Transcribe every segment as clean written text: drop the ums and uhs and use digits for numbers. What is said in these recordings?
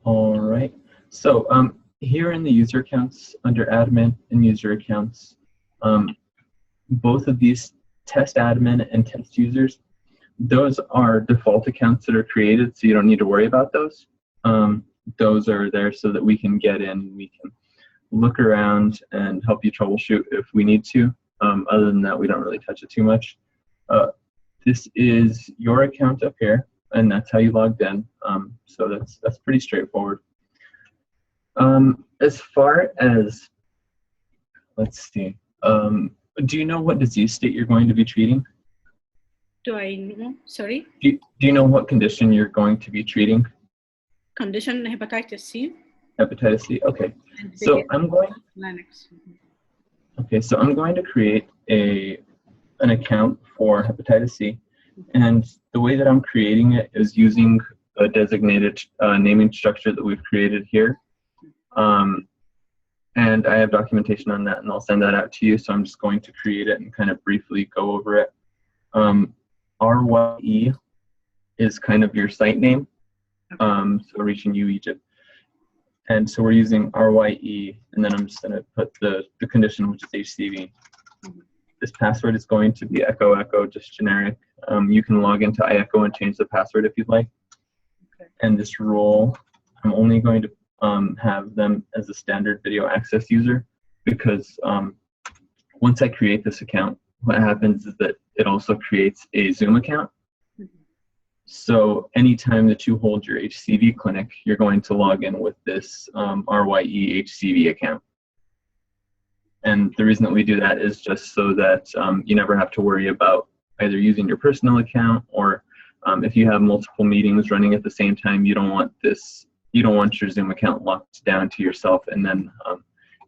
All right. So here in the user accounts, under admin and user accounts, both of these test admin and test users, those are default accounts that are created, so you don't need to worry about those. Those are there so that we can get in, we can look around and help you troubleshoot if we need to. Other than that, we don't really touch it too much. This is your account up here, and that's how you logged in. So that's pretty straightforward. As far as, let's see, do you know what disease state you're going to be treating? Do I know? Sorry? Do you know what condition you're going to be treating? Condition hepatitis C. Hepatitis C, okay. So I'm going to create an account for hepatitis C, and the way that I'm creating it is using a designated naming structure that we've created here. And I have documentation on that, and I'll send that out to you. So I'm just going to create it and kind of briefly go over it. RYE is kind of your site name, so Reaching You Egypt. And so we're using RYE, and then I'm just going to put the condition, which is HCV. This password is going to be echo, just generic. You can log into iECHO and change the password if you'd like. Okay. And this role, I'm only going to have them as a standard video access user, because once I create this account, what happens is that it also creates a Zoom account. So anytime that you hold your HCV clinic, you're going to log in with this RYE HCV account. And the reason that we do that is just so that you never have to worry about either using your personal account, or if you have multiple meetings running at the same time, you don't want your Zoom account locked down to yourself and then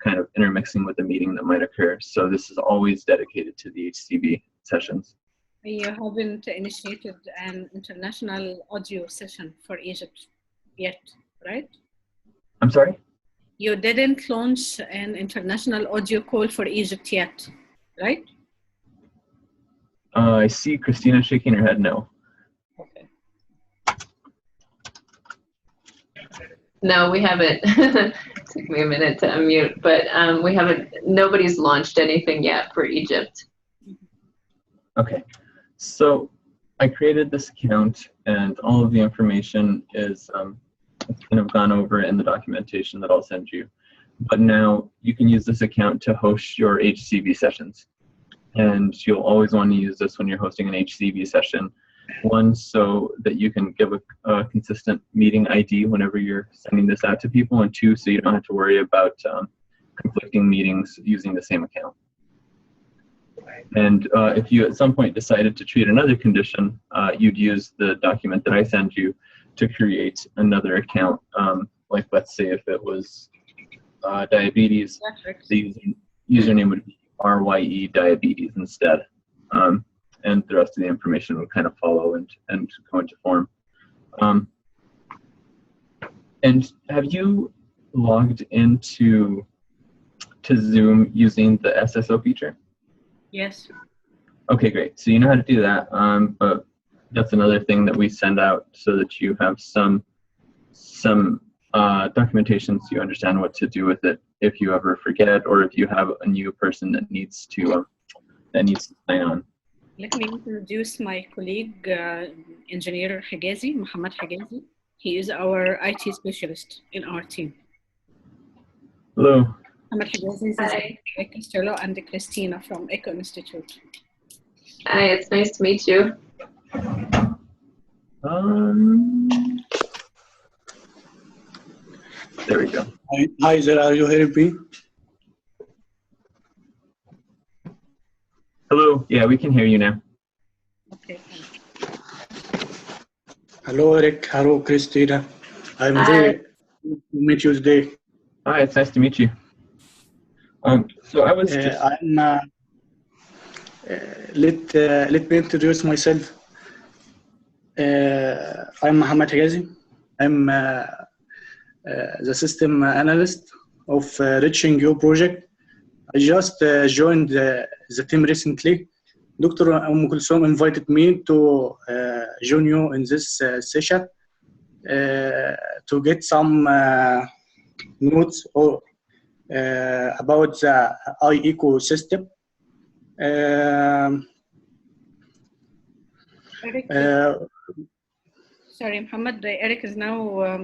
kind of intermixing with the meeting that might occur. So this is always dedicated to the HCV sessions. You haven't initiated an international audio session for Egypt yet, right? I'm sorry? You didn't launch an international audio call for Egypt yet, right? I see Christina shaking her head no. Okay. No, we haven't. Took me a minute to unmute, but we haven't, nobody's launched anything yet for Egypt. Okay, so I created this account, and all of the information is kind of gone over in the documentation that I'll send you. But now you can use this account to host your HCV sessions. And you'll always want to use this when you're hosting an HCV session. One, so that you can give a consistent meeting ID whenever you're sending this out to people, and two, so you don't have to worry about conflicting meetings using the same account. And if you at some point decided to treat another condition, you'd use the document that I send you to create another account. Like let's say if it was diabetes, the username would be RYE diabetes instead. And the rest of the information would kind of follow and go into form. And have you logged into Zoom using the SSO feature? Yes. Okay, great. So you know how to do that, but that's another thing that we send out so that you have some documentation so you understand what to do with it if you ever forget, or if you have a new person that needs to sign on. Let me introduce my colleague, Engineer Higazi, Muhammad Higazi. He is our IT specialist in our team. Hello. Muhammad Higazi is Castello and Christina from iECHO Institute. Hi, it's nice to meet you. There we go. Hi there, are you hearing me? Hello. Yeah, we can hear you now. Okay. Hello, Eric. Hello, Christina. I'm very happy to meet you today. Hi, it's nice to meet you. So I was just... let me introduce myself. I'm Muhammad Higazi. I'm the system analyst of Reaching You project. I just joined the team recently. Dr. Kulsum invited me to join you in this session. to get some notes or about the iECHO system. Eric, sorry, Muhammad. Eric is now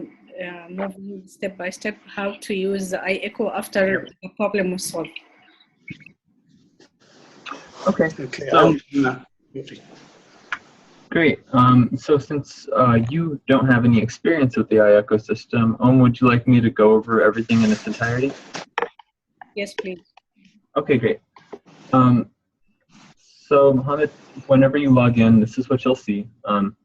moving step by step how to use the iECHO after the problem was solved. Okay. Okay. So, great. So since you don't have any experience with the iECHO system, would you like me to go over everything in its entirety? Yes, please. Okay, great. So Mohammed, whenever you log in, this is what you'll see. I'm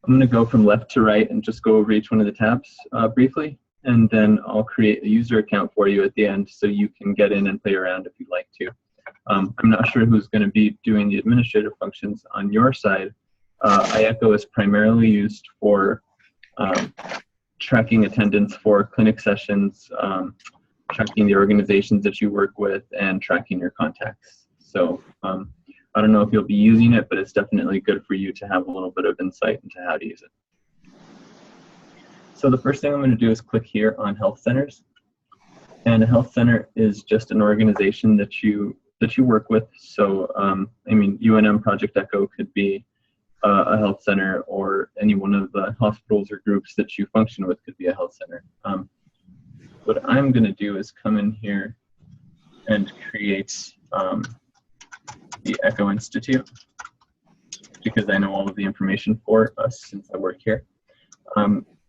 going to go from left to right and just go over each one of the tabs briefly, and then I'll create a user account for you at the end so you can get in and play around if you'd like to. I'm not sure who's going to be doing the administrative functions on your side. iECHO is primarily used for tracking attendance for clinic sessions, tracking the organizations that you work with, and tracking your contacts. So I don't know if you'll be using it, but it's definitely good for you to have a little bit of insight into how to use it. So the first thing I'm going to do is click here on health centers. And a health center is just an organization that you work with. So I mean, UNM Project ECHO could be a health center, or any one of the hospitals or groups that you function with could be a health center. What I'm going to do is come in here and create the ECHO Institute, because I know all of the information for us since I work here.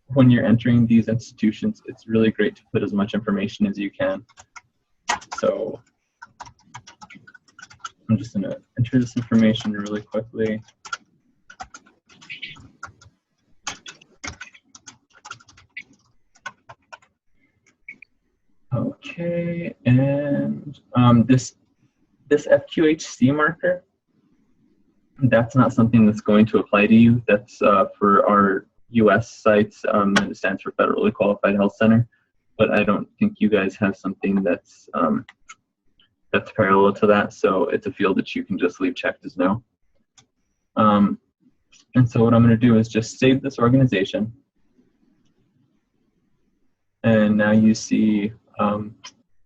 When you're entering these institutions, it's really great to put as much information as you can. So I'm just going to enter this information really quickly. Okay, and this FQHC marker, that's not something that's going to apply to you. That's for our US sites, and it stands for Federally Qualified Health Center. But I don't think you guys have something that's parallel to that, so it's a field that you can just leave checked as no. And so what I'm going to do is just save this organization. And now you see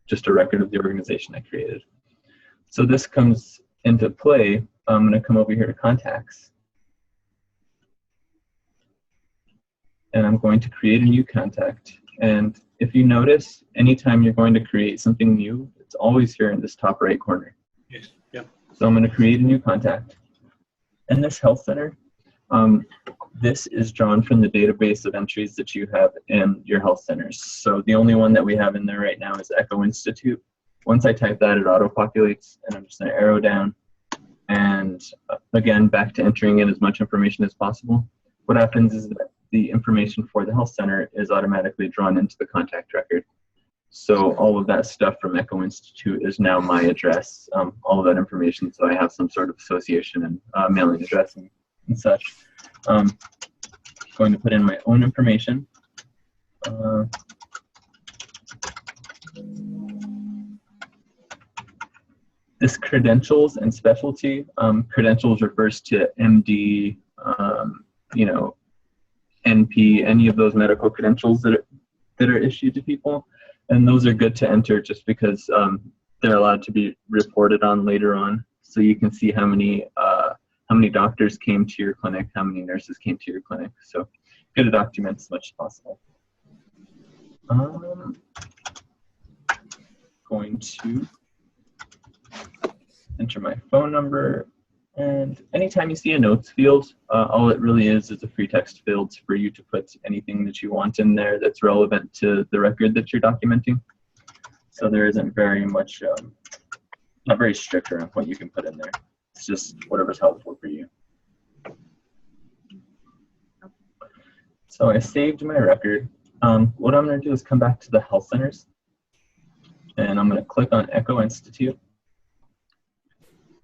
just a record of the organization I created. So this comes into play. I'm going to come over here to contacts. And I'm going to create a new contact. And if you notice, anytime you're going to create something new, it's always here in this top right corner. Yes. Yeah. So I'm going to create a new contact. And this health center, this is drawn from the database of entries that you have in your health centers. So the only one that we have in there right now is ECHO Institute. Once I type that, it auto-populates, and I'm just going to arrow down. And again, back to entering in as much information as possible. What happens is that the information for the health center is automatically drawn into the contact record. So all of that stuff from ECHO Institute is now my address, all of that information, so I have some sort of association and mailing address and such. Going to put in my own information. This credentials and specialty, credentials refers to MD, you know, NP, any of those medical credentials that are issued to people. And those are good to enter just because they're allowed to be reported on later on. So you can see how many doctors came to your clinic, how many nurses came to your clinic. So good to document as much as possible. Going to enter my phone number, and anytime you see a notes field, all it really is a free text field for you to put anything that you want in there that's relevant to the record that you're documenting. So there isn't very much, not very strict around what you can put in there. It's just whatever's helpful for you. So I saved my record. What I'm going to do is come back to the health centers, and I'm going to click on ECHO Institute.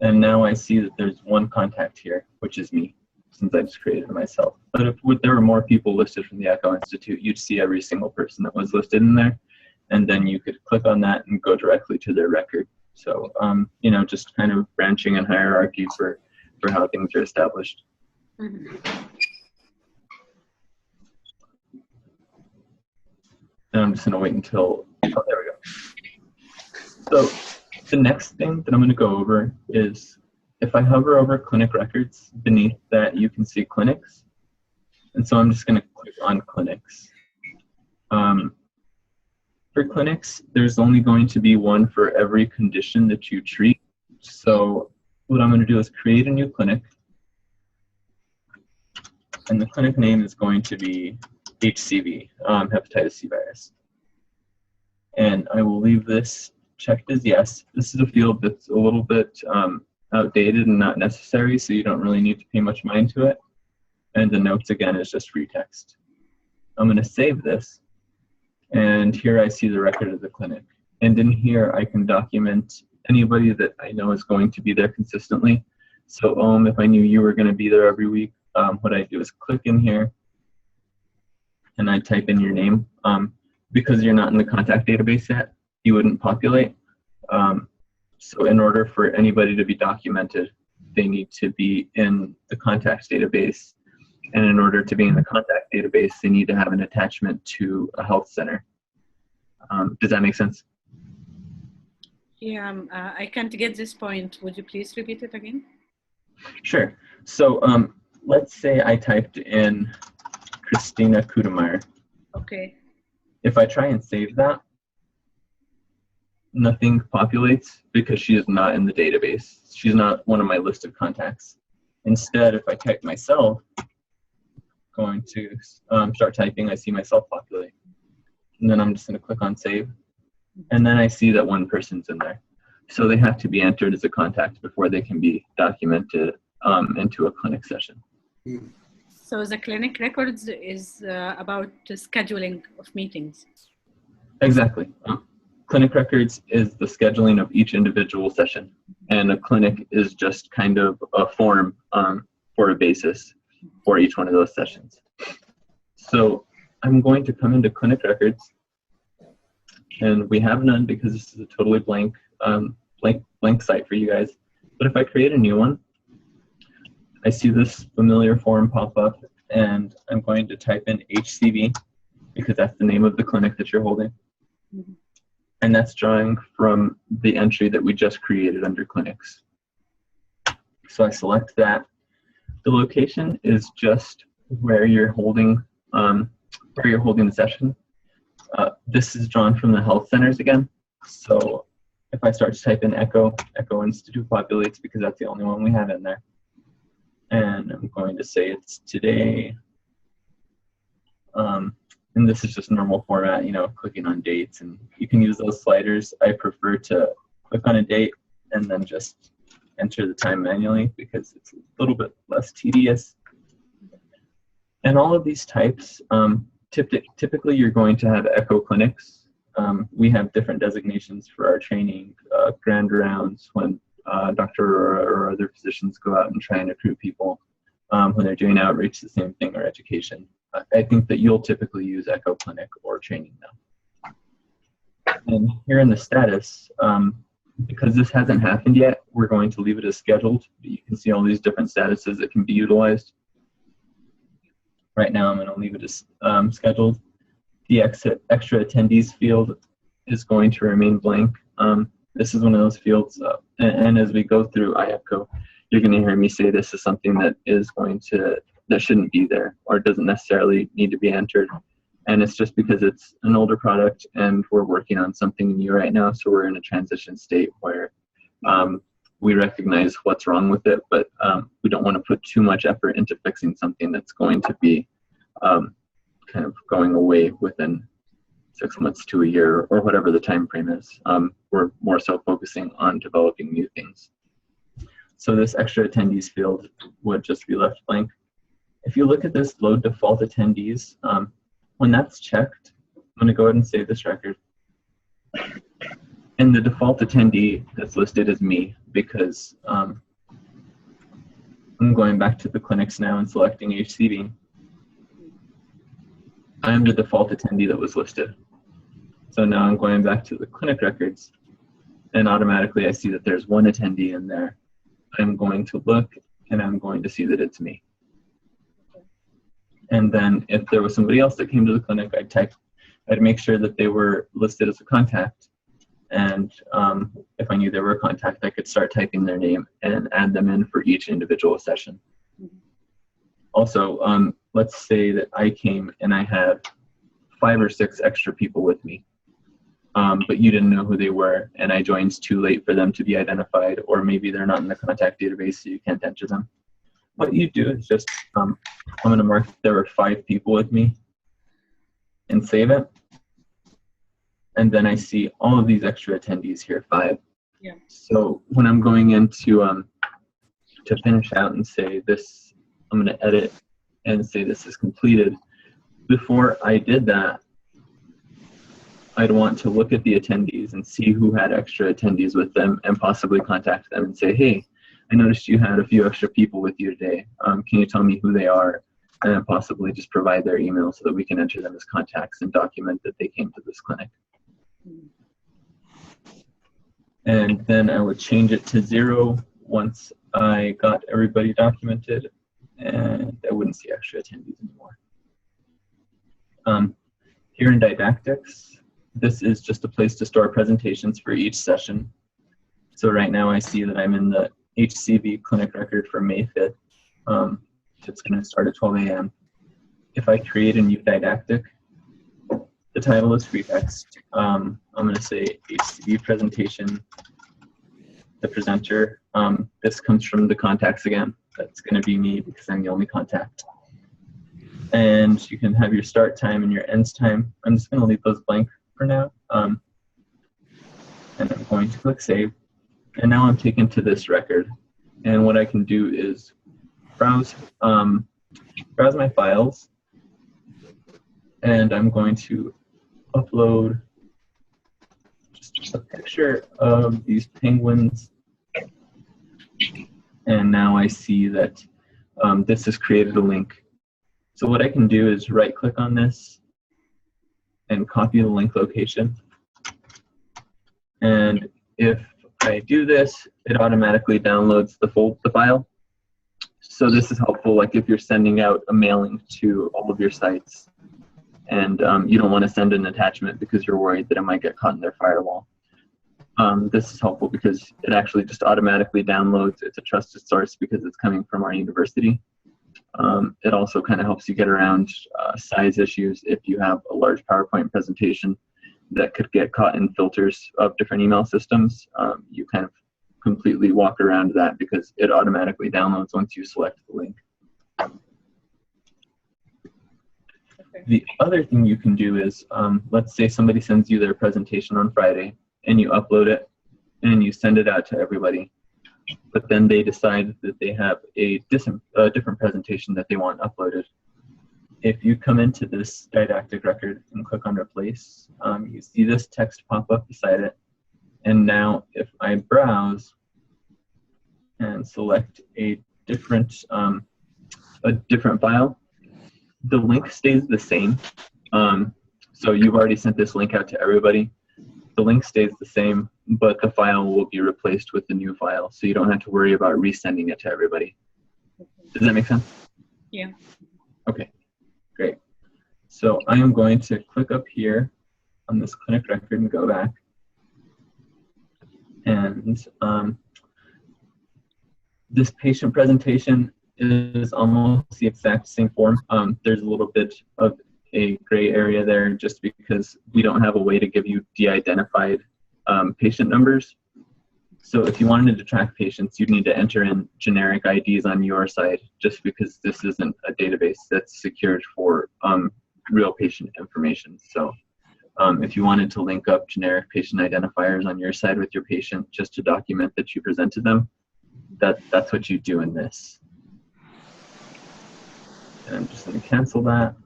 And now I see that there's one contact here, which is me, since I just created it myself. But if there were more people listed from the ECHO Institute, you'd see every single person that was listed in there. And then you could click on that and go directly to their record. So, you know, just kind of branching and hierarchy for how things are established. Mm-hmm. And I'm just going to wait until, oh, there we go. So the next thing that I'm going to go over is if I hover over clinic records, beneath that you can see clinics. And so I'm just going to click on clinics. For clinics, there's only going to be one for every condition that you treat. So what I'm going to do is create a new clinic. And the clinic name is going to be HCV, hepatitis C virus. And I will leave this checked as yes. This is a field that's a little bit outdated and not necessary, so you don't really need to pay much mind to it. And the notes, again, is just free text. I'm going to save this. And here I see the record of the clinic. And in here, I can document anybody that I know is going to be there consistently. So if I knew you were going to be there every week, what I do is click in here and I type in your name. Because you're not in the contact database yet, you wouldn't populate. So in order for anybody to be documented, they need to be in the contacts database. And in order to be in the contact database, they need to have an attachment to a health center. Does that make sense? Yeah, I can't get this point. Would you please repeat it again? Sure. So let's say I typed in Christina Kudemeyer. Okay. If I try and save that, nothing populates because she is not in the database. She's not one of my list of contacts. Instead, if I type myself, going to start typing, I see myself populate. And then I'm just going to click on save. And then I see that one person's in there. So they have to be entered as a contact before they can be documented into a clinic session. So the clinic records is about the scheduling of meetings. Exactly. Clinic records is the scheduling of each individual session. And a clinic is just kind of a form for a basis for each one of those sessions. So I'm going to come into clinic records, and we have none because this is a totally blank site for you guys. But if I create a new one, I see this familiar form pop up, and I'm going to type in HCV because that's the name of the clinic that you're holding. Mm-hmm. And that's drawing from the entry that we just created under clinics. So I select that. The location is just where you're holding the session. This is drawn from the health centers again. So if I start to type in echo Institute populates because that's the only one we have in there. And I'm going to say it's today. And this is just normal format, clicking on dates, and you can use those sliders. I prefer to click on a date and then just enter the time manually because it's a little bit less tedious. And all of these types, typically you're going to have echo clinics. We have different designations for our training, grand rounds when doctor or other physicians go out and try and recruit people. When they're doing outreach, the same thing, or education. I think that you'll typically use echo clinic or training now. And here in the status, because this hasn't happened yet, we're going to leave it as scheduled. You can see all these different statuses that can be utilized. Right now, I'm going to leave it as scheduled. The extra attendees field is going to remain blank. This is one of those fields, and as we go through iECHO, you're going to hear me say this is something that shouldn't be there, or doesn't necessarily need to be entered. And it's just because it's an older product and we're working on something new right now. So we're in a transition state where we recognize what's wrong with it, but we don't want to put too much effort into fixing something that's going to be kind of going away within 6 months to a year or whatever the time frame is. We're more so focusing on developing new things. So this extra attendees field would just be left blank. If you look at this load default attendees, when that's checked, I'm going to go ahead and save this record. And the default attendee that's listed is me because I'm going back to the clinics now and selecting HCV. I'm the default attendee that was listed. So now I'm going back to the clinic records, and automatically I see that there's one attendee in there. I'm going to look, and I'm going to see that it's me. And then if there was somebody else that came to the clinic, I'd type I'd make sure that they were listed as a contact. And if I knew they were a contact, I could start typing their name and add them in for each individual session. Also, let's say that I came and I had 5 or 6 extra people with me, but you didn't know who they were, and I joined too late for them to be identified, or maybe they're not in the contact database, so you can't enter them. What you do is just, I'm going to mark there were 5 people with me and save it. And then I see all of these extra attendees here, 5. Yeah. So when I'm going into to finish out and say this, I'm going to edit and say this is completed. Before I did that, I'd want to look at the attendees and see who had extra attendees with them and possibly contact them and say, hey, I noticed you had a few extra people with you today. Can you tell me who they are? And then possibly just provide their email so that we can enter them as contacts and document that they came to this clinic. And then I would change it to 0 once I got everybody documented, and I wouldn't see extra attendees anymore. Here in didactics, this is just a place to store presentations for each session. So right now I see that I'm in the HCV clinic record for May 5th. It's going to start at 12 a.m. If I create a new didactic, the title is free text. I'm going to say HCV presentation, the presenter. This comes from the contacts again. That's going to be me because I'm the only contact. And you can have your start time and your ends time. I'm just going to leave those blank for now. And I'm going to click save. And now I'm taken to this record. And what I can do is browse my files. And I'm going to upload just a picture of these penguins. And now I see that this has created a link. So what I can do is right click on this and copy the link location. And if I do this, it automatically downloads the file. So this is helpful, like if you're sending out a mailing to all of your sites and you don't want to send an attachment because you're worried that it might get caught in their firewall. This is helpful because it actually just automatically downloads. It's a trusted source because it's coming from our university. It also kind of helps you get around size issues if you have a large PowerPoint presentation that could get caught in filters of different email systems. You kind of completely walk around that because it automatically downloads once you select the link. Okay. The other thing you can do is, let's say somebody sends you their presentation on Friday and you upload it and you send it out to everybody. But then they decide that they have a different presentation that they want uploaded. If you come into this didactic record and click on replace, you see this text pop up beside it. And now if I browse and select a different file, the link stays the same. So you've already sent this link out to everybody. The link stays the same, but the file will be replaced with the new file, so you don't have to worry about resending it to everybody. Does that make sense? Yeah. Okay, great. So I am going to click up here on this clinic record and go back. And this patient presentation is almost the exact same form. There's a little bit of a gray area there just because we don't have a way to give you de-identified patient numbers. So if you wanted to track patients, you'd need to enter in generic IDs on your side just because this isn't a database that's secured for real patient information. So if you wanted to link up generic patient identifiers on your side with your patient just to document that you presented them, that's what you do in this. And I'm just going to cancel that.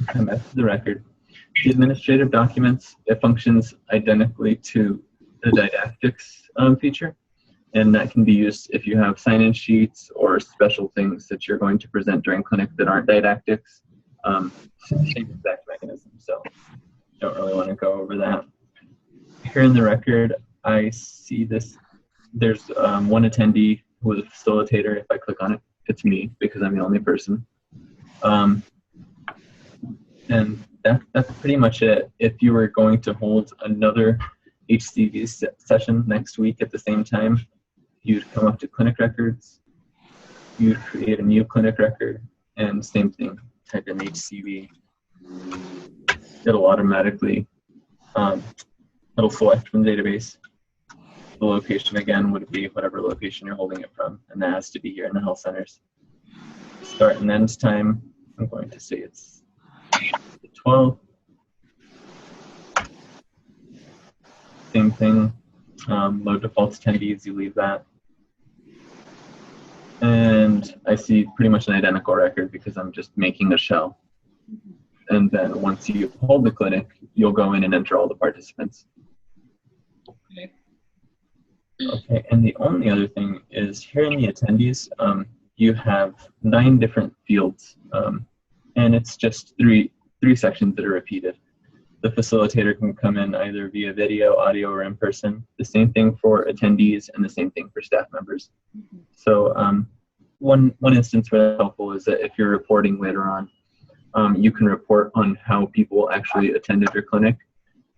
Come back to the record. The administrative documents, it functions identically to the didactics feature, and that can be used if you have sign-in sheets or special things that you're going to present during clinic that aren't didactics. Same exact mechanism, so don't really want to go over that. Here in the record, I see this. There's one attendee who was a facilitator. If I click on it, it's me because I'm the only person. And that's pretty much it. If you were going to hold another HCV session next week at the same time, you'd come up to clinic records, you'd create a new clinic record, and same thing, type in HCV. It'll automatically, it'll select from the database. The location again would be whatever location you're holding it from, and that has to be here in the health centers. Start and end time, I'm going to say it's 12. Same thing, load default attendees, you leave that. And I see pretty much an identical record because I'm just making a shell. And then once you hold the clinic, you'll go in and enter all the participants. Okay, and the only other thing is here in the attendees, you have 9 different fields, and it's just three sections that are repeated. The facilitator can come in either via video, audio, or in person. The same thing for attendees and the same thing for staff members. So one instance where that's helpful is that if you're reporting later on, you can report on how people actually attended your clinic,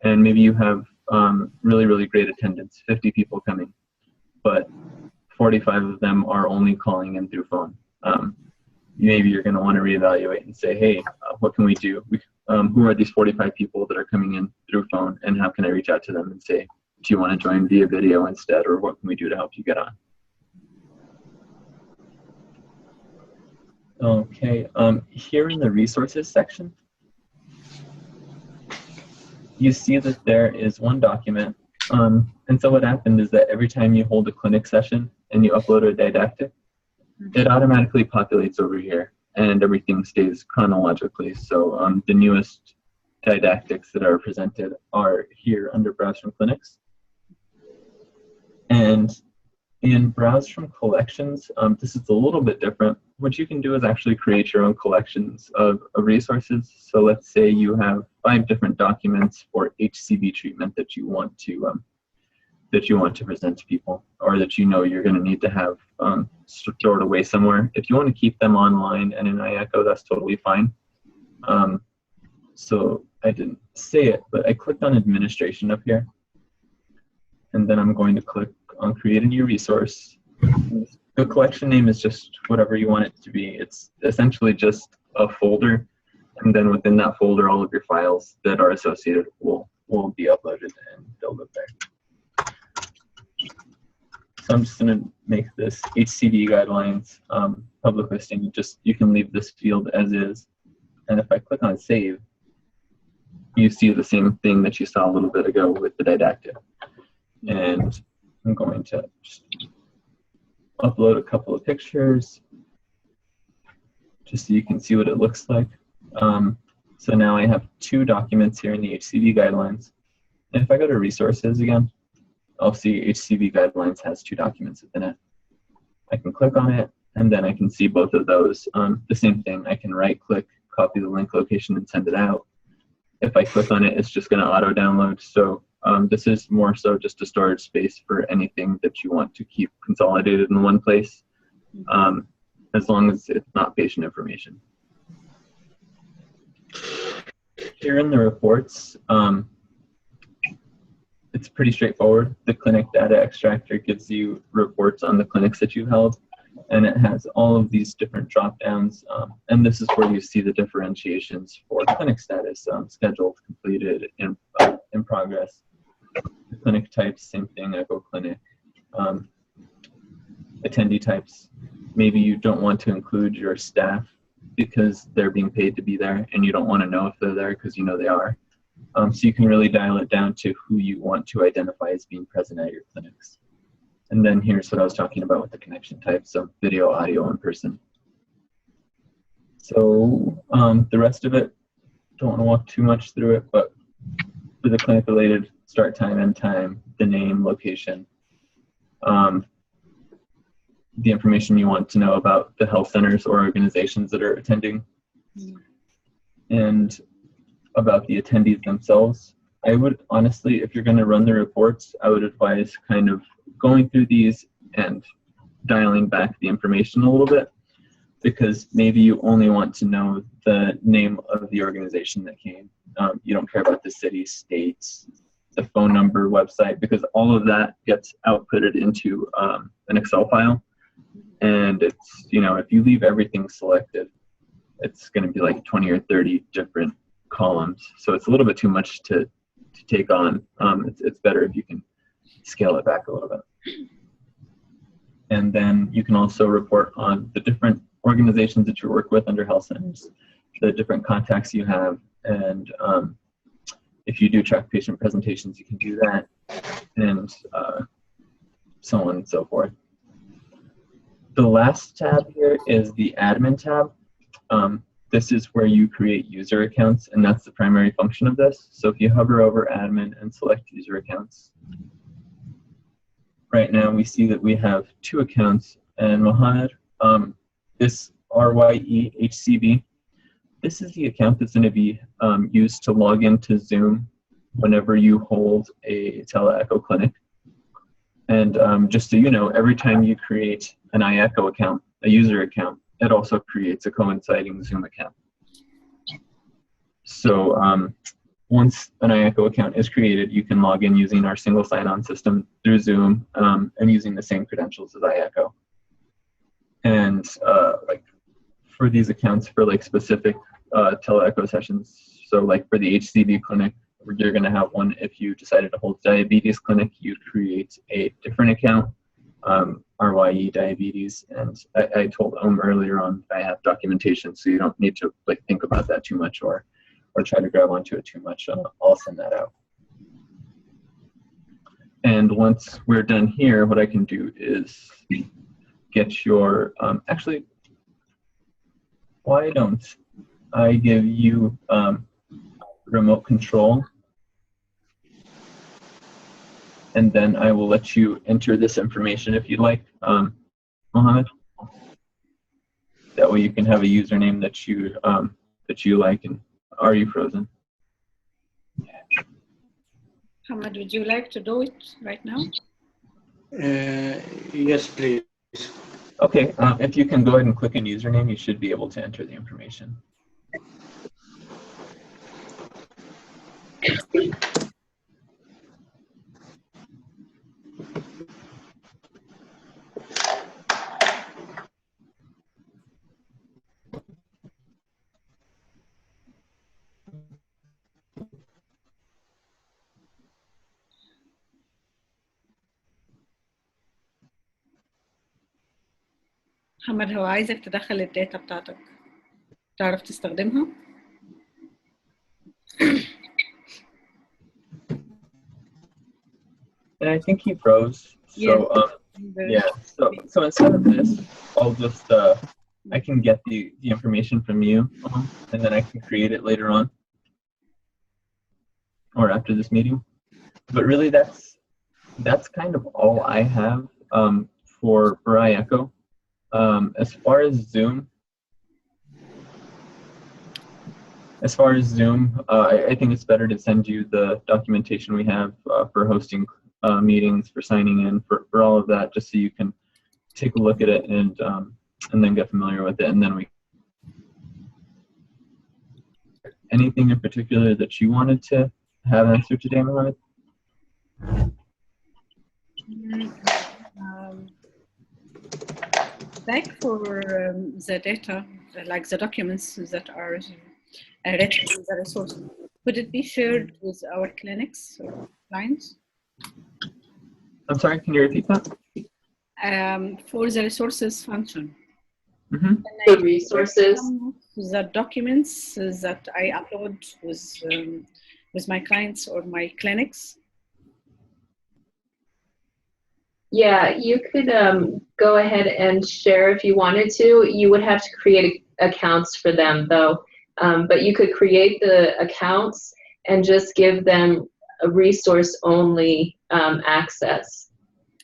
and maybe you have really, really great attendance, 50 people coming, but 45 of them are only calling in through phone. Maybe you're going to want to reevaluate and say, hey, what can we do? Who are these 45 people that are coming in through phone, and how can I reach out to them and say, do you want to join via video instead, or what can we do to help you get on? Okay, here in the resources section, you see that there is one document. And so what happened is that every time you hold a clinic session and you upload a didactic, it automatically populates over here and everything stays chronologically. So the newest didactics that are presented are here under Browse from Clinics. And in Browse from Collections, this is a little bit different. What you can do is actually create your own collections of resources. So let's say you have 5 different documents for HCV treatment that you want to present to people, or that you know you're going to need to have stored away somewhere. If you want to keep them online and in iECHO, that's totally fine. So I didn't say it, but I clicked on administration up here, and then I'm going to click on create a new resource. The collection name is just whatever you want it to be. It's essentially just a folder, and then within that folder, all of your files that are associated will be uploaded and they'll live there. So I'm just going to make this HCV guidelines public listing. You can leave this field as is, and if I click on save, you see the same thing that you saw a little bit ago with the didactic. And I'm going to just upload a couple of pictures just so you can see what it looks like. So now I have 2 documents here in the HCV guidelines. And if I go to resources again, I'll see HCV guidelines has 2 documents within it. I can click on it, and then I can see both of those. The same thing, I can right click, copy the link location, and send it out. If I click on it, it's just going to auto download. So this is more so just a storage space for anything that you want to keep consolidated in one place, as long as it's not patient information. Here in the reports, it's pretty straightforward. The clinic data extractor gives you reports on the clinics that you've held, and it has all of these different drop downs. And this is where you see the differentiations for clinic status, scheduled, completed, in progress. The clinic types, same thing, echo clinic. Attendee types, maybe you don't want to include your staff because they're being paid to be there and you don't want to know if they're there because you know they are. So you can really dial it down to who you want to identify as being present at your clinics. And then here's what I was talking about with the connection types, so video, audio, in person. So the rest of it, don't want to walk too much through it, but for the clinic related, start time, end time, the name, location, the information you want to know about the health centers or organizations that are attending, and about the attendees themselves. I would honestly, if you're going to run the reports, I would advise kind of going through these and dialing back the information a little bit. because maybe you only want to know the name of the organization that came. You don't care about the city, states, the phone number, website, because all of that gets outputted into an Excel file. And it's, if you leave everything selected, it's going to be like 20 or 30 different columns. So it's a little bit too much to take on. It's better if you can scale it back a little bit. And then you can also report on the different organizations that you work with under health centers, the different contacts you have, and if you do track patient presentations, you can do that, and so on and so forth. The last tab here is the admin tab. This is where you create user accounts, and that's the primary function of this. So if you hover over admin and select user accounts, right now we see that we have 2 accounts, and Mohammed, this RYEHCB, this is the account that's going to be used to log into Zoom whenever you hold a tele-echo clinic. And just so you know, every time you create an iECHO account, a user account, it also creates a coinciding Zoom account. So once an iECHO account is created, you can log in using our single sign-on system through Zoom and using the same credentials as iECHO. And like for these accounts for like specific tele-echo sessions, so like for the HCV clinic, you're going to have one. If you decided to hold diabetes clinic, you'd create a different account, RYE diabetes. And I told earlier on I have documentation, so you don't need to like think about that too much or try to grab onto it too much. I'll send that out. And once we're done here, what I can do is get your, actually, why don't I give you remote control, and then I will let you enter this information if you'd like, Mohammed. That way you can have a username that you like. And are you frozen? Mohammed, would you like to do it right now? Yes, please. Okay, if you can go ahead and click on username, you should be able to enter the information. محمد هو عايزك تدخل الداتا بتاعتك تعرف تستخدمها. And I think he froze. So yeah. So instead of this, I'll just I can get the information from you, and then I can create it later on or after this meeting. But really, that's kind of all I have for iECHO. As far as Zoom, I think it's better to send you the documentation we have for hosting meetings, for signing in, for all of that, just so you can take a look at it and then get familiar with it. And then anything in particular that you wanted to have answered today, Mohammed? Like for the data, like the documents that are written in the resource, could it be shared with our clinics or clients? I'm sorry, can you repeat that? For the resources function. Mm-hmm. The resources. The documents that I upload with my clients or my clinics. Yeah, you could go ahead and share if you wanted to. You would have to create accounts for them though. But you could create the accounts and just give them a resource-only access.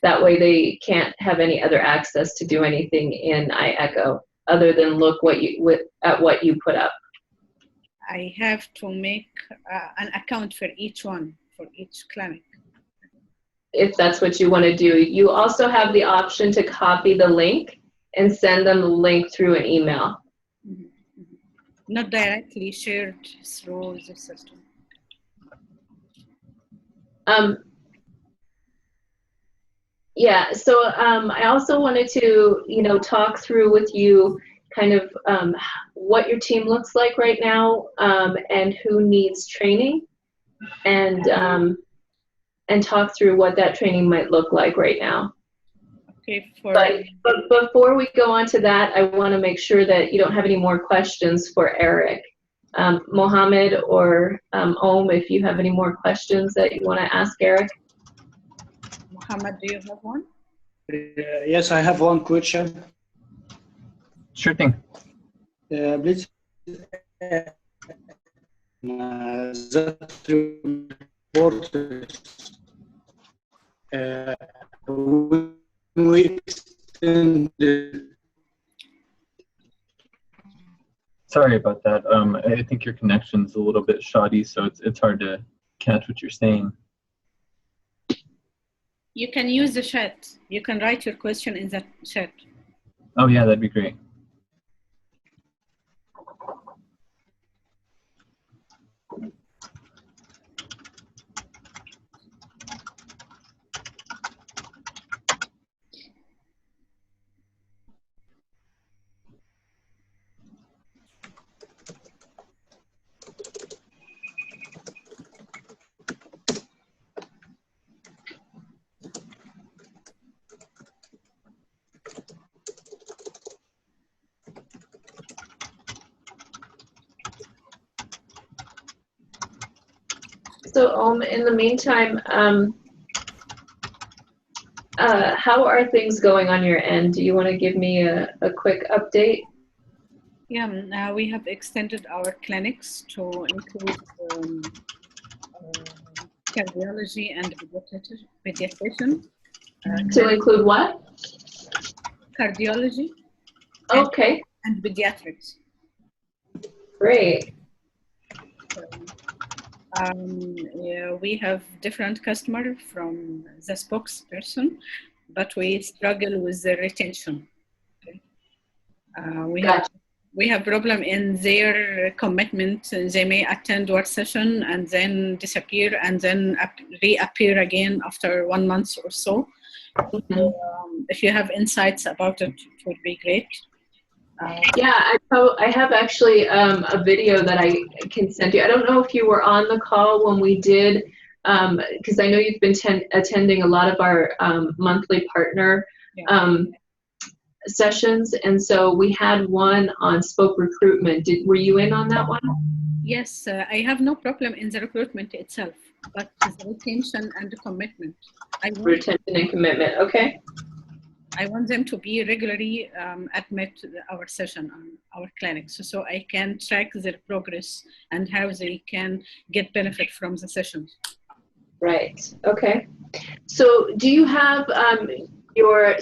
That way they can't have any other access to do anything in iECHO other than look at what you put up. I have to make an account for each one, for each clinic. If that's what you want to do. You also have the option to copy the link and send them the link through an email. Mhm. Mhm. Not directly shared through the system. Yeah, so I also wanted to, talk through with you kind of what your team looks like right now, and who needs training, and talk through what that training might look like right now. Okay, But before we go on to that, I want to make sure that you don't have any more questions for Eric. Mohammed or Om, if you have any more questions that you want to ask Eric. Mohammed, do you have one? Yes, I have one question. Sure thing. Please, that report, when we extend the Sorry about that. I think your connection's a little bit shoddy, so it's hard to catch what you're saying. You can use the chat. You can write your question in the chat. Oh yeah, that'd be great. So, in the meantime, how are things going on your end? Do you want to give me a quick update? Yeah, we have extended our clinics to include cardiology and pediatrician. To include what? Cardiology. Okay. And pediatrics. Great. Yeah, we have different customers from the spokesperson, but we struggle with the retention. Okay. We have problem in their commitment. They may attend one session and then disappear and then reappear again after 1 month or so. Mm-hmm. So, if you have insights about it, it would be great. Yeah, I have actually a video that I can send you. I don't know if you were on the call when we did, because I know you've been attending a lot of our monthly partner sessions, and so we had one on spoke recruitment. Were you in on that one? Yes, I have no problem in the recruitment itself, but the retention and the commitment. Retention and commitment, okay. I want them to be regularly admit our session on our clinics, so I can track their progress and how they can get benefit from the sessions. Right. Okay. So, do you have you're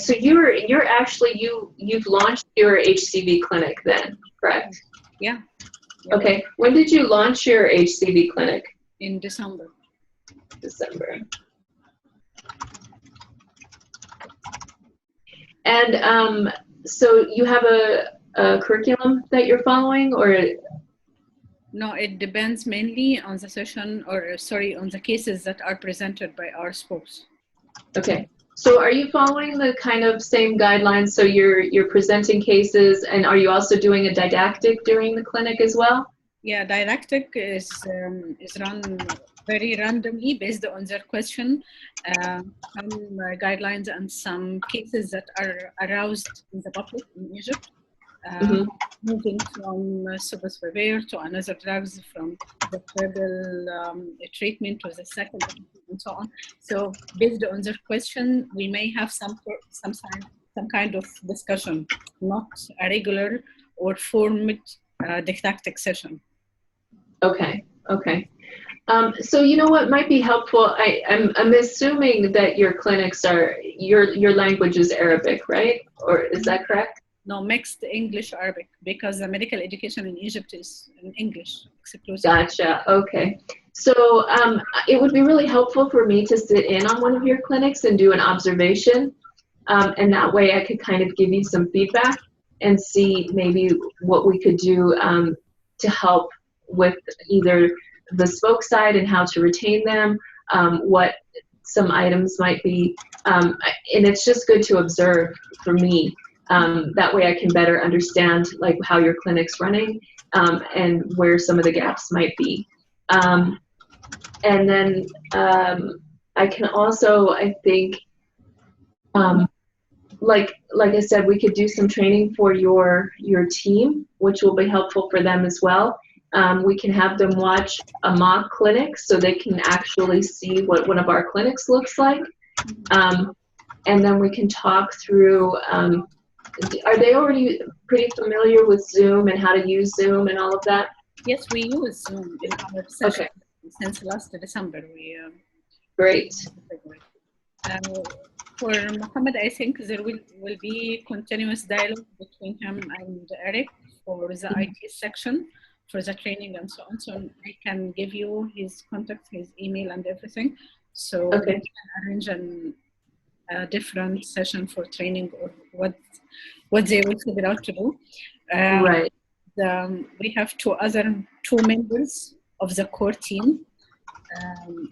actually you've launched your HCV clinic then, correct? Yeah. Okay. When did you launch your HCV clinic? In December. December. And so you have a curriculum that you're following, or? No, it depends mainly on the session, or sorry, on the cases that are presented by our spokes. Okay. So are you following the kind of same guidelines? So you're presenting cases, and are you also doing a didactic during the clinic as well? Yeah, didactic is run very randomly based on their question, some guidelines and some cases that are aroused in the public in Egypt, moving from Sofosbuvir to another drugs, from the treatment to the second, and so on. So based on their question, we may have some kind of discussion, not a regular or formed didactic session. Okay. Okay. So you know what might be helpful? I'm assuming that your clinics are your language is Arabic, right? Or is that correct? No, mixed English Arabic, because the medical education in Egypt is in English exclusively. Gotcha. Okay. So it would be really helpful for me to sit in on one of your clinics and do an observation. and that way I could kind of give you some feedback and see maybe what we could do to help with either the spoke side and how to retain them, what some items might be, and it's just good to observe for me. That way I can better understand like how your clinic's running and where some of the gaps might be. And then I can also, I think, like I said, we could do some training for your team, which will be helpful for them as well. We can have them watch a mock clinic so they can actually see what one of our clinics looks like. And then we can talk through, are they already pretty familiar with Zoom and how to use Zoom and all of that? Yes, we use Zoom in our session since last December. Great. For Mohammed, I think there will be continuous dialogue between him and Eric for the IT section, for the training and so on. So I can give you his contact, his email and everything. So we can arrange a different session for training or what they will figure out to do. Right. We have two members of the core team,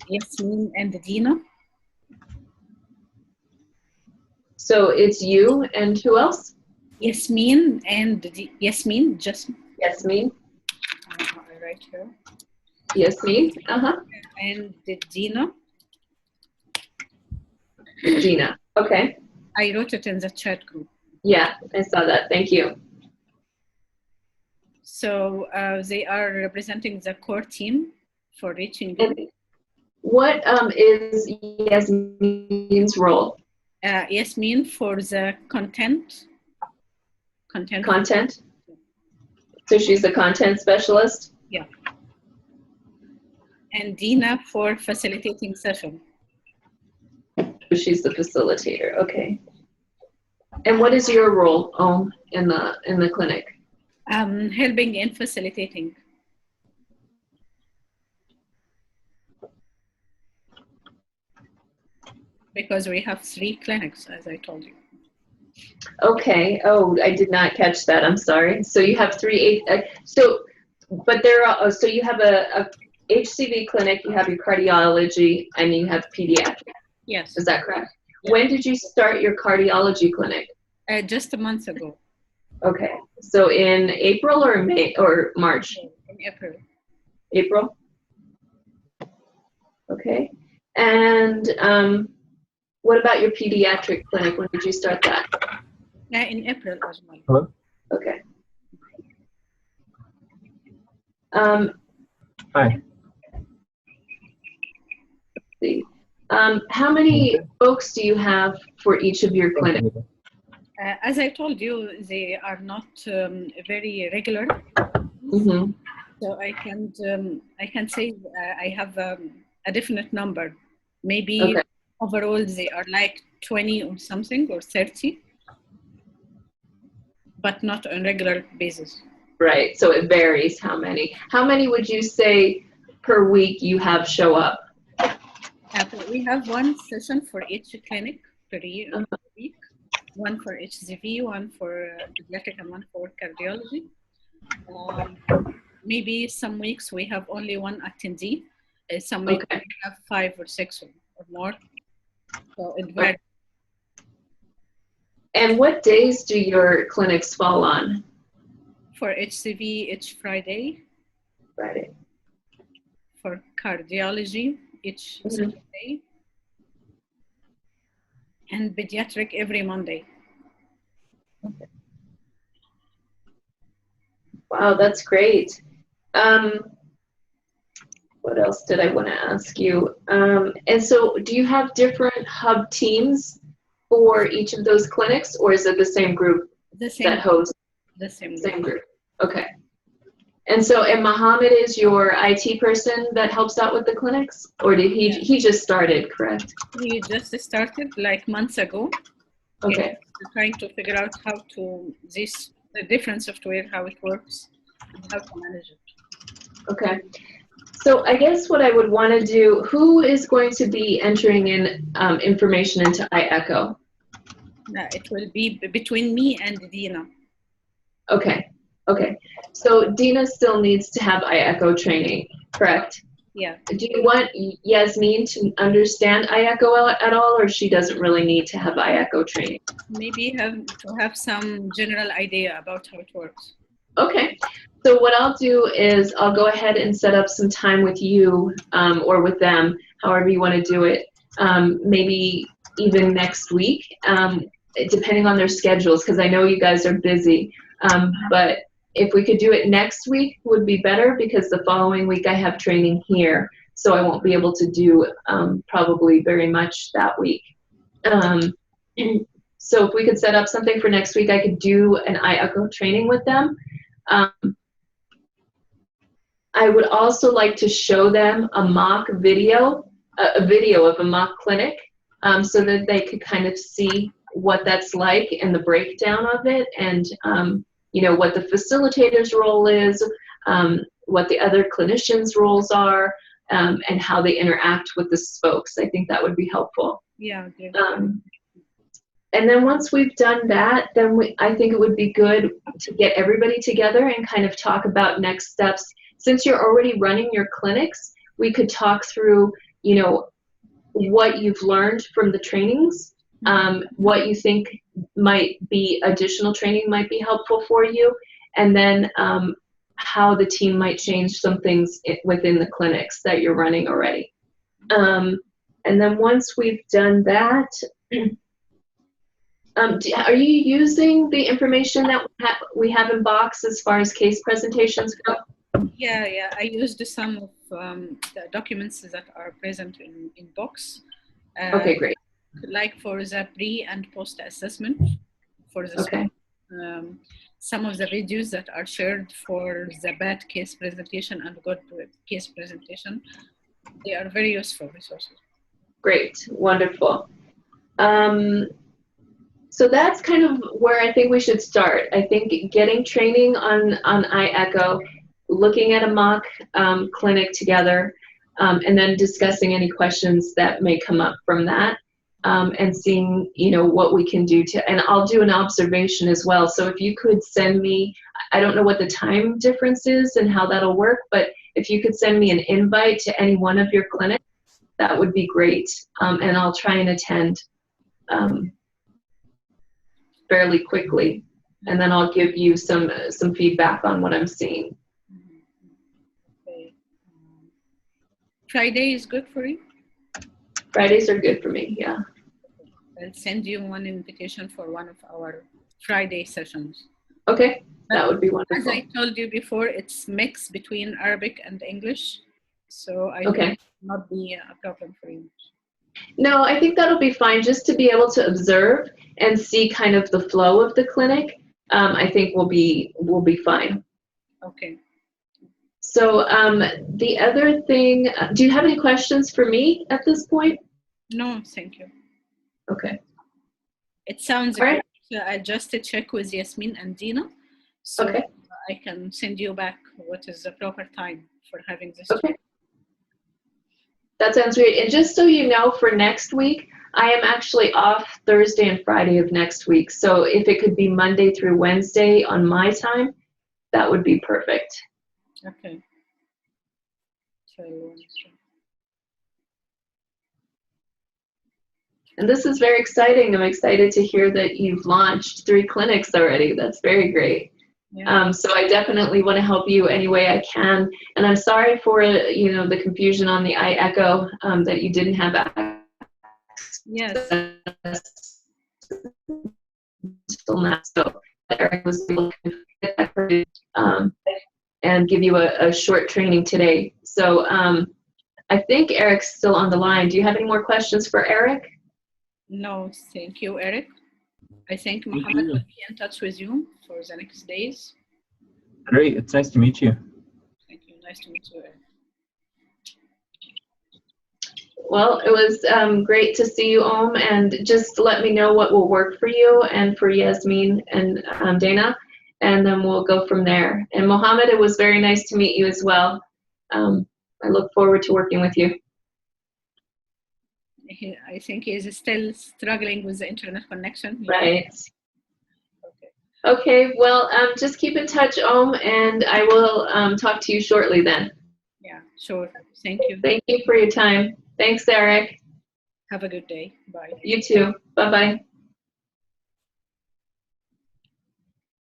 Yasmin and Dina. So it's you and who else? Yasmin and Yasmin. Yasmin. Right here. Yasmin. And Dina. Dina. Okay. I wrote it in the chat group. Yeah, I saw that. Thank you. So they are representing the core team for reaching. And what is Yasmin's role? Yasmin for the content. Content? So she's the content specialist? Yeah. And Dina for facilitating session. She's the facilitator, okay. And what is your role in the clinic? Helping in facilitating. Because we have 3 clinics, as I told you. Okay. Oh, I did not catch that. I'm sorry. So you have 3. But there are. So you have a HCV clinic. You have your cardiology, and you have pediatric. Yes. Is that correct? Yeah. When did you start your cardiology clinic? Just a month ago. Okay. So in April or May or March? In April. April. Okay. And what about your pediatric clinic? When did you start that? In April as well. Hello? Okay. Hi. See. How many folks do you have for each of your clinics? As I told you, they are not very regular. Mm-hmm. So I can say I have a definite number. Maybe okay. Overall they are like 20 or something or 30, but not on regular basis. Right. So it varies how many. How many would you say per week you have show up? We have one session for each clinic per week. One for HCV, one for pediatric, and one for cardiology. Maybe some weeks we have only one attendee. Some weeks we have 5 or 6 or more. So it varies. And what days do your clinics fall on? For HCV, each Friday. Friday. For cardiology, each Saturday. And pediatric every Monday. Okay. Wow, that's great. What else did I want to ask you? And so do you have different hub teams for each of those clinics, or is it the same group that hosts? The same group. Okay. And so, and Mohammed is your IT person that helps out with the clinics, or did he just started, correct? He just started like months ago. Okay. Trying to figure out how to the different software, how it works, and how to manage it. Okay. So I guess what I would want to do, who is going to be entering in information into iECHO? It will be between me and Dina. Okay. Okay. So Dina still needs to have iECHO training, correct? Yeah. Do you want Yasmin to understand iECHO at all, or she doesn't really need to have iECHO training? Maybe have some general idea about how it works. Okay. So what I'll do is I'll go ahead and set up some time with you or with them, however you want to do it, maybe even next week, depending on their schedules, because I know you guys are busy. But if we could do it next week would be better, because the following week I have training here, so I won't be able to do probably very much that week. So if we could set up something for next week, I could do an iECHO training with them. I would also like to show them a mock video, a video of a mock clinic, so that they could kind of see what that's like and the breakdown of it, and you know, what the facilitator's role is, what the other clinicians' roles are, and how they interact with the spokes. I think that would be helpful. Yeah. Okay. And then once we've done that, then I think it would be good to get everybody together and kind of talk about next steps. Since you're already running your clinics, we could talk through, you know, what you've learned from the trainings, what you think might be additional training might be helpful for you, and then how the team might change some things within the clinics that you're running already. And then once we've done that, are you using the information that we have in Box as far as case presentations go? Yeah. I used some of the documents that are present in Box. Okay, great. Like for the pre and post assessment for the Okay. some of the videos that are shared for the bad case presentation and good case presentation, they are very useful resources. Great, wonderful. So that's kind of where I think we should start. I think getting training on iECHO, looking at a mock clinic together, and then discussing any questions that may come up from that, and seeing, you know, what we can do to, and I'll do an observation as well. So if you could send me, I don't know what the time difference is and how that'll work, but if you could send me an invite to any one of your clinics, that would be great. And I'll try and attend fairly quickly, and then I'll give you some feedback on what I'm seeing. Okay. Friday is good for you? Fridays are good for me, yeah. I'll send you one invitation for one of our Friday sessions. Okay, that would be wonderful. As I told you before, it's mixed between Arabic and English, so I think it will not be a problem for you. No, I think that'll be fine, just to be able to observe and see kind of the flow of the clinic. I think we'll be fine. Okay. So the other thing, do you have any questions for me at this point? No, thank you. Okay. It sounds All right. great. I just check with Yasmin and Dina, so I can send you back what is the proper time for having this. Okay. That sounds great. And just so you know, for next week, I am actually off Thursday and Friday of next week. So if it could be Monday through Wednesday on my time, that would be perfect. Okay. And this is very exciting. I'm excited to hear that you've launched 3 clinics already. That's very great. Yeah. So I definitely want to help you any way I can. And I'm sorry for, you know, the confusion on the iECHO, that you didn't have access. Yes. Until now. So Eric was able to get that for you, and give you a short training today. So I think Eric's still on the line. Do you have any more questions for Eric? No, thank you, Eric. I think Mohammed will be in touch with you for the next days. Great. It's nice to meet you. Thank you. Nice to meet you, Eric. Well, it was great to see you, and just let me know what will work for you and for Yasmin and Dana, and then we'll go from there. And Mohammed, it was very nice to meet you as well. I look forward to working with you. I think he is still struggling with the internet connection. Right. Okay. Okay, well, just keep in touch, and I will talk to you shortly then. Yeah, sure. Thank you. Thank you for your time. Thanks, Eric. Have a good day. Bye. You too. Bye-bye.